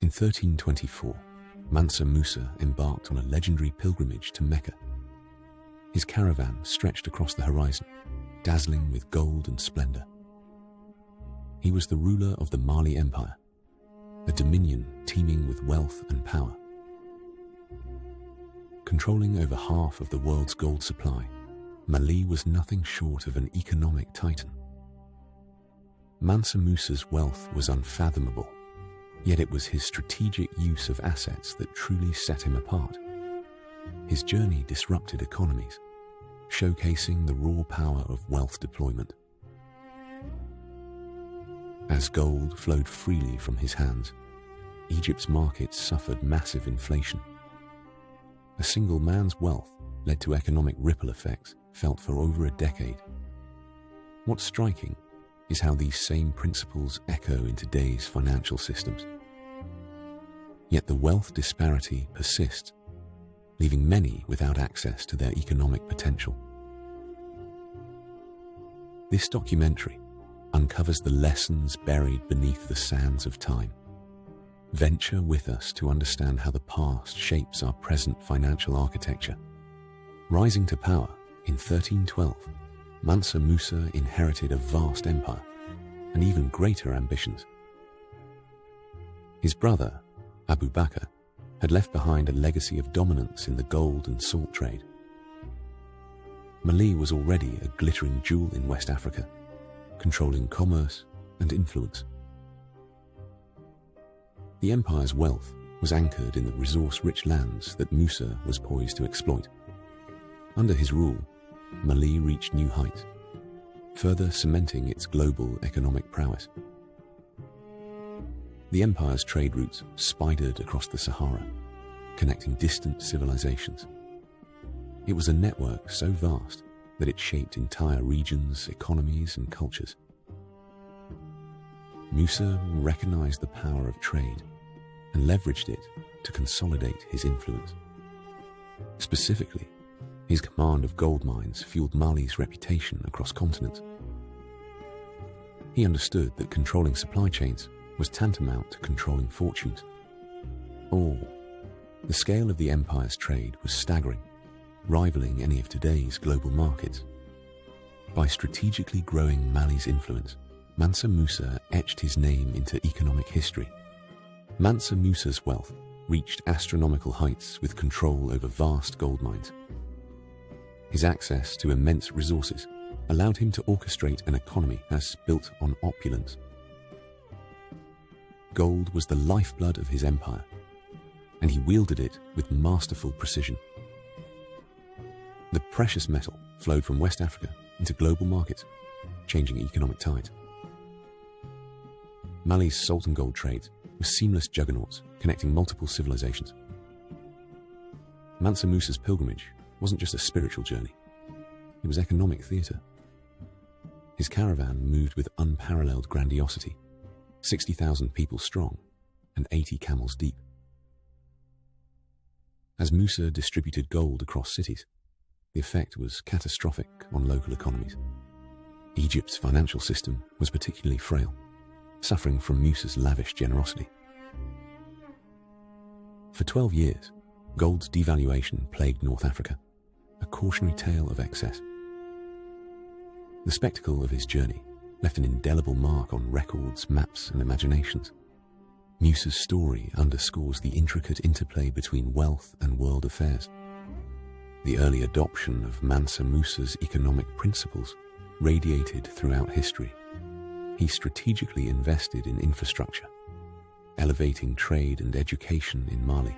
In 1324, Mansa Musa embarked on a legendary pilgrimage to Mecca. His caravan stretched across the horizon, dazzling with gold and splendor. He was the ruler of the Mali Empire, a dominion teeming with wealth and power. Controlling over half of the world's gold supply, Mali was nothing short of an economic titan. Mansa Musa's wealth was unfathomable, yet it was his strategic use of assets that truly set him apart. His journey disrupted economies, showcasing the raw power of wealth deployment. As gold flowed freely from his hands, Egypt's markets suffered massive inflation. A single man's wealth led to economic ripple effects felt for over a decade. What's striking is how these same principles echo in today's financial systems. Yet the wealth disparity persists, leaving many without access to their economic potential. This documentary uncovers the lessons buried beneath the sands of time. Venture with us to understand how the past shapes our present financial architecture. Rising to power in 1312, Mansa Musa inherited a vast empire and even greater ambitions. His brother, Abu Bakr, had left behind a legacy of dominance in the gold and salt trade. Mali was already a glittering jewel in West Africa, controlling commerce and influence. The empire's wealth was anchored in the resource-rich lands that Musa was poised to exploit. Under his rule, Mali reached new heights, further cementing its global economic prowess. The empire's trade routes spidered across the Sahara, connecting distant civilizations. It was a network so vast that it shaped entire regions, economies, and cultures. Musa recognized the power of trade and leveraged it to consolidate his influence. Specifically, his command of gold mines fueled Mali's reputation across continents. He understood that controlling supply chains was tantamount to controlling fortunes. The scale of the empire's trade was staggering, rivaling any of today's global markets. By strategically growing Mali's influence, Mansa Musa etched his name into economic history. Mansa Musa's wealth reached astronomical heights with control over vast gold mines. His access to immense resources allowed him to orchestrate an economy that's built on opulence. Gold was the lifeblood of his empire, and he wielded it with masterful precision. The precious metal flowed from West Africa into global markets, changing economic tides. Mali's salt and gold trades were seamless juggernauts connecting multiple civilizations. Mansa Musa's pilgrimage wasn't just a spiritual journey, it was economic theatre. His caravan moved with unparalleled grandiosity, 60,000 people strong and 80 camels deep. As Musa distributed gold across cities, the effect was catastrophic on local economies. Egypt's financial system was particularly frail, suffering from Musa's lavish generosity. For 12 years, gold's devaluation plagued North Africa, a cautionary tale of excess. The spectacle of his journey left an indelible mark on records, maps, and imaginations. Musa's story underscores the intricate interplay between wealth and world affairs. The early adoption of Mansa Musa's economic principles radiated throughout history. He strategically invested in infrastructure, elevating trade and education in Mali.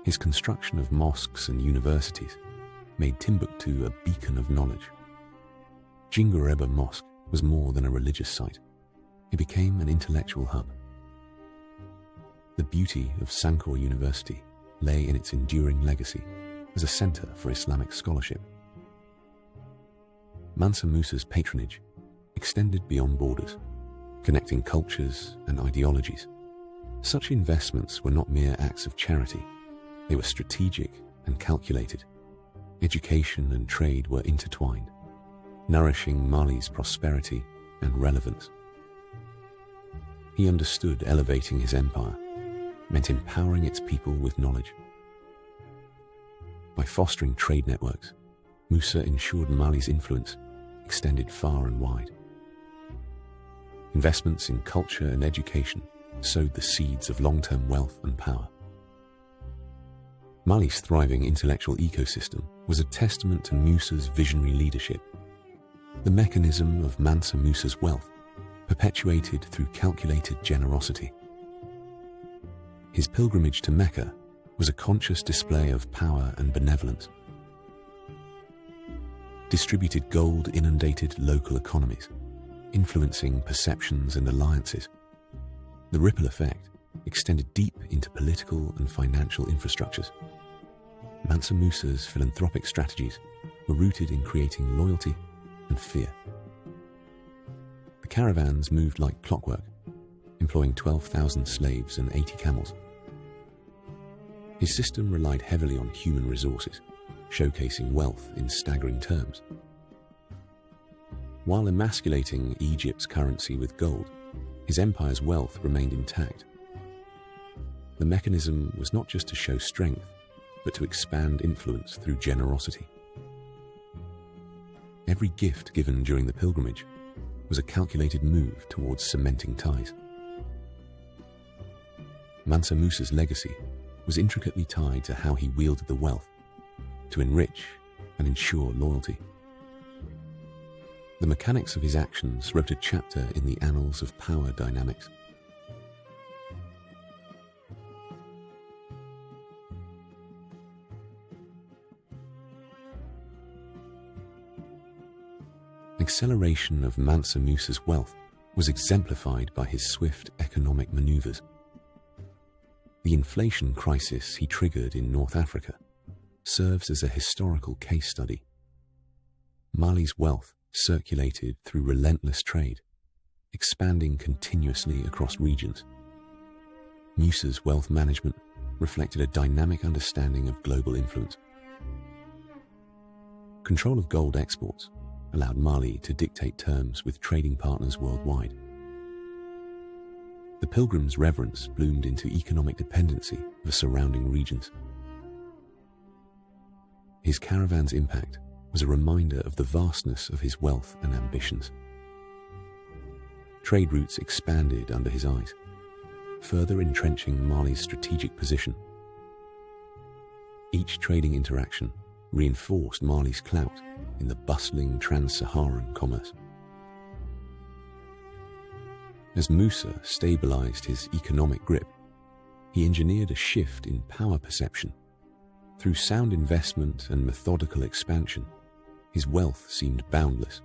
His construction of mosques and universities made Timbuktu a beacon of knowledge. Djinguereba Mosque was more than a religious site. It became an intellectual hub. The beauty of Sankore University lay in its enduring legacy as a center for Islamic scholarship. Mansa Musa's patronage extended beyond borders, connecting cultures and ideologies. Such investments were not mere acts of charity. They were strategic and calculated. Education and trade were intertwined, nourishing Mali's prosperity and relevance. He understood elevating his empire meant empowering its people with knowledge. By fostering trade networks, Musa ensured Mali's influence extended far and wide. Investments in culture and education sowed the seeds of long-term wealth and power. Mali's thriving intellectual ecosystem was a testament to Musa's visionary leadership. The mechanism of Mansa Musa's wealth perpetuated through calculated generosity. His pilgrimage to Mecca was a conscious display of power and benevolence. Distributed gold inundated local economies, influencing perceptions and alliances. The ripple effect extended deep into political and financial infrastructures. Mansa Musa's philanthropic strategies were rooted in creating loyalty and fear. The caravans moved like clockwork, employing 12,000 slaves and 80 camels. His system relied heavily on human resources, showcasing wealth in staggering terms. While emasculating Egypt's currency with gold, his empire's wealth remained intact. The mechanism was not just to show strength, but to expand influence through generosity. Every gift given during the pilgrimage was a calculated move towards cementing ties. Mansa Musa's legacy was intricately tied to how he wielded the wealth to enrich and ensure loyalty. The mechanics of his actions wrote a chapter in the annals of power dynamics. Acceleration of Mansa Musa's wealth was exemplified by his swift economic maneuvers. The inflation crisis he triggered in North Africa serves as a historical case study. Mali's wealth circulated through relentless trade, expanding continuously across regions. Musa's wealth management reflected a dynamic understanding of global influence. Control of gold exports allowed Mali to dictate terms with trading partners worldwide. The pilgrim's reverence bloomed into economic dependency of the surrounding regions. His caravan's impact was a reminder of the vastness of his wealth and ambitions. Trade routes expanded under his eyes, further entrenching Mali's strategic position. Each trading interaction reinforced Mali's clout in the bustling trans-Saharan commerce. As Musa stabilized his economic grip, he engineered a shift in power perception. Through sound investment and methodical expansion, his wealth seemed boundless.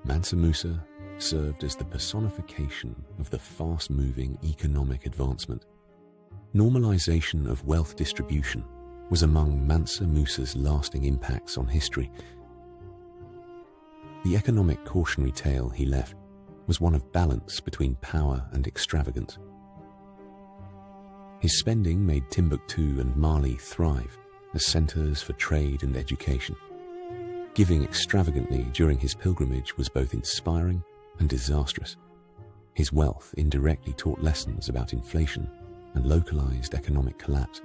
Mansa Musa served as the personification of the fast-moving economic advancement. Normalization of wealth distribution was among Mansa Musa's lasting impacts on history. The economic cautionary tale he left was one of balance between power and extravagance. His spending made Timbuktu and Mali thrive as centers for trade and education. Giving extravagantly during his pilgrimage was both inspiring and disastrous. His wealth indirectly taught lessons about inflation and localized economic collapse.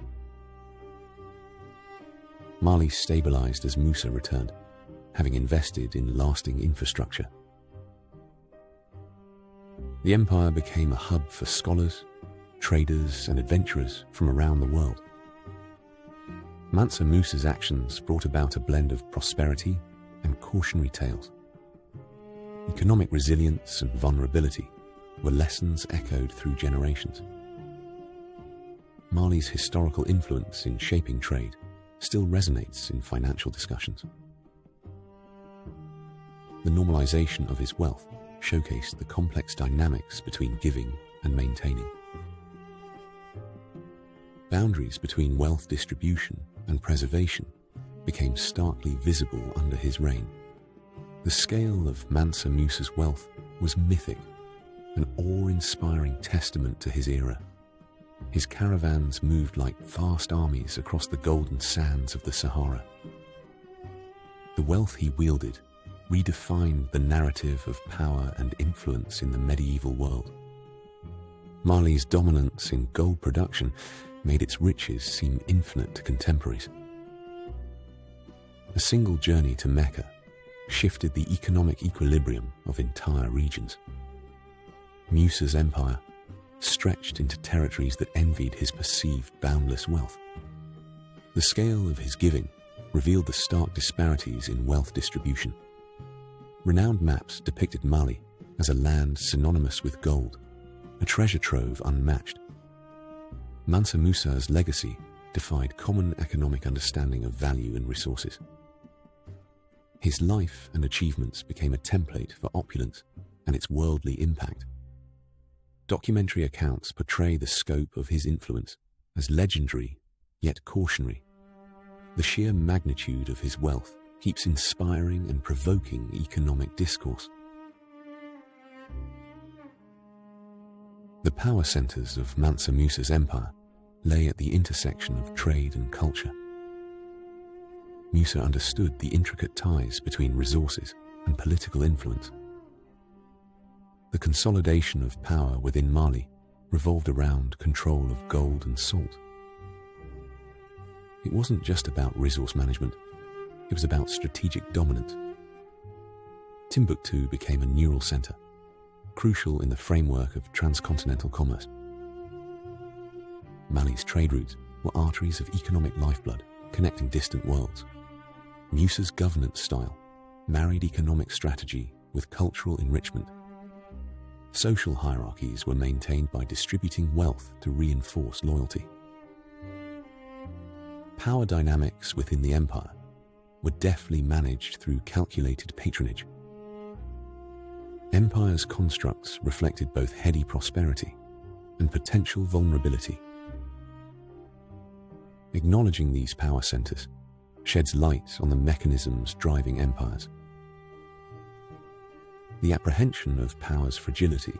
Mali stabilized as Musa returned, having invested in lasting infrastructure. The empire became a hub for scholars, traders, and adventurers from around the world. Mansa Musa's actions brought about a blend of prosperity and cautionary tales. Economic resilience and vulnerability were lessons echoed through generations. Mali's historical influence in shaping trade still resonates in financial discussions. The normalization of his wealth showcased the complex dynamics between giving and maintaining. Boundaries between wealth distribution and preservation became starkly visible under his reign. The scale of Mansa Musa's wealth was mythic, an awe-inspiring testament to his era. His caravans moved like vast armies across the golden sands of the Sahara. The wealth he wielded redefined the narrative of power and influence in the medieval world. Mali's dominance in gold production made its riches seem infinite to contemporaries. A single journey to Mecca shifted the economic equilibrium of entire regions. Musa's empire stretched into territories that envied his perceived boundless wealth. The scale of his giving revealed the stark disparities in wealth distribution. Renowned maps depicted Mali as a land synonymous with gold, a treasure trove unmatched. Mansa Musa's legacy defied common economic understanding of value and resources. His life and achievements became a template for opulence and its worldly impact. Documentary accounts portray the scope of his influence as legendary yet cautionary. The sheer magnitude of his wealth keeps inspiring and provoking economic discourse. The power centers of Mansa Musa's empire lay at the intersection of trade and culture. Musa understood the intricate ties between resources and political influence. The consolidation of power within Mali revolved around control of gold and salt. It wasn't just about resource management, it was about strategic dominance. Timbuktu became a neural center, crucial in the framework of transcontinental commerce. Mali's trade routes were arteries of economic lifeblood connecting distant worlds. Musa's governance style married economic strategy with cultural enrichment. Social hierarchies were maintained by distributing wealth to reinforce loyalty. Power dynamics within the empire were deftly managed through calculated patronage. Empire's constructs reflected both heady prosperity and potential vulnerability. Acknowledging these power centers sheds light on the mechanisms driving empires. The apprehension of power's fragility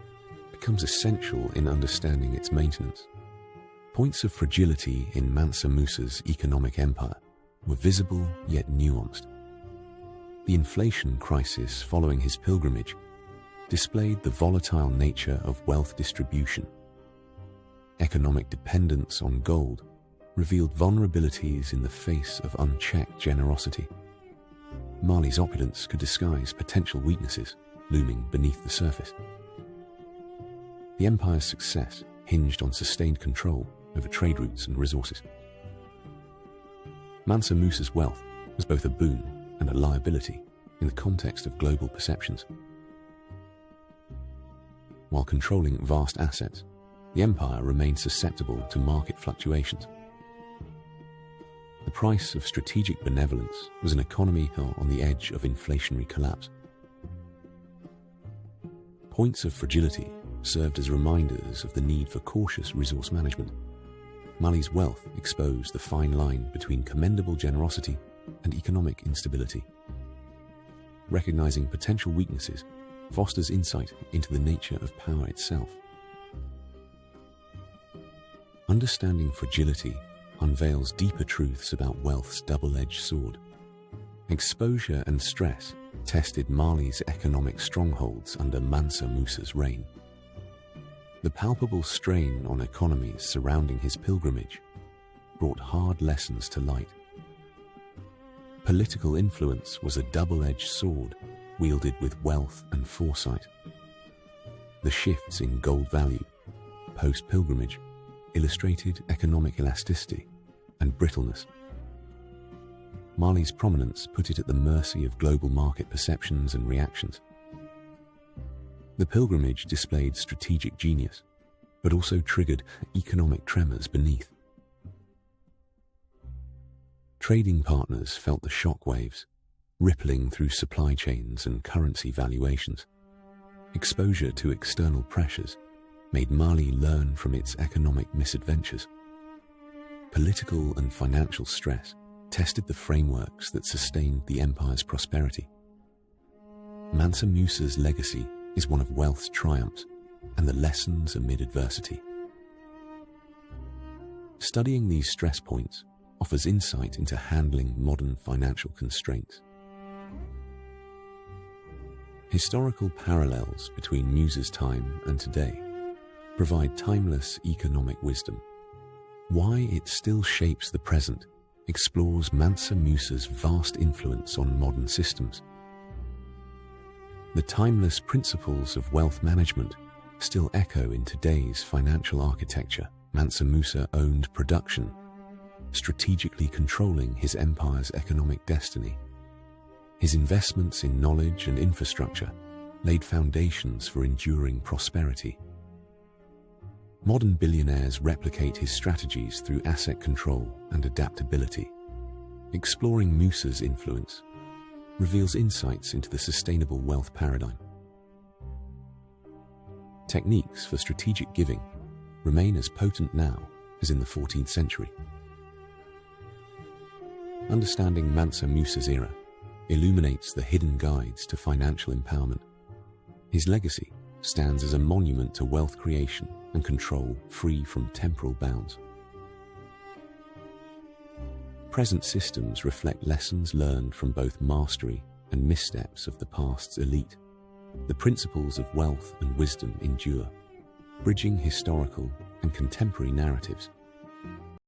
becomes essential in understanding its maintenance. Points of fragility in Mansa Musa's economic empire were visible yet nuanced. The inflation crisis following his pilgrimage displayed the volatile nature of wealth distribution. Economic dependence on gold revealed vulnerabilities in the face of unchecked generosity. Mali's opulence could disguise potential weaknesses looming beneath the surface. The empire's success hinged on sustained control over trade routes and resources. Mansa Musa's wealth was both a boon and a liability in the context of global perceptions. While controlling vast assets, the empire remained susceptible to market fluctuations. The price of strategic benevolence was an economy on the edge of inflationary collapse. Points of fragility served as reminders of the need for cautious resource management. Mali's wealth exposed the fine line between commendable generosity and economic instability. Recognizing potential weaknesses fosters insight into the nature of power itself. Understanding fragility unveils deeper truths about wealth's double-edged sword. Exposure and stress tested Mali's economic strongholds under Mansa Musa's reign. The palpable strain on economies surrounding his pilgrimage brought hard lessons to light. Political influence was a double-edged sword wielded with wealth and foresight. The shifts in gold value post-pilgrimage illustrated economic elasticity and brittleness. Mali's prominence put it at the mercy of global market perceptions and reactions. The pilgrimage displayed strategic genius, but also triggered economic tremors beneath. Trading partners felt the shockwaves, rippling through supply chains and currency valuations. Exposure to external pressures made Mali learn from its economic misadventures. Political and financial stress tested the frameworks that sustained the empire's prosperity. Mansa Musa's legacy is one of wealth's triumphs and the lessons amid adversity. Studying these stress points offers insight into handling modern financial constraints. Historical parallels between Musa's time and today provide timeless economic wisdom. Why it still shapes the present explores Mansa Musa's vast influence on modern systems. The timeless principles of wealth management still echo in today's financial architecture. Mansa Musa owned production, strategically controlling his empire's economic destiny. His investments in knowledge and infrastructure laid foundations for enduring prosperity. Modern billionaires replicate his strategies through asset control and adaptability. Exploring Musa's influence reveals insights into the sustainable wealth paradigm. Techniques for strategic giving remain as potent now as in the 14th century. Understanding Mansa Musa's era illuminates the hidden guides to financial empowerment. His legacy stands as a monument to wealth creation and control free from temporal bounds. Present systems reflect lessons learned from both mastery and missteps of the past's elite. The principles of wealth and wisdom endure, bridging historical and contemporary narratives.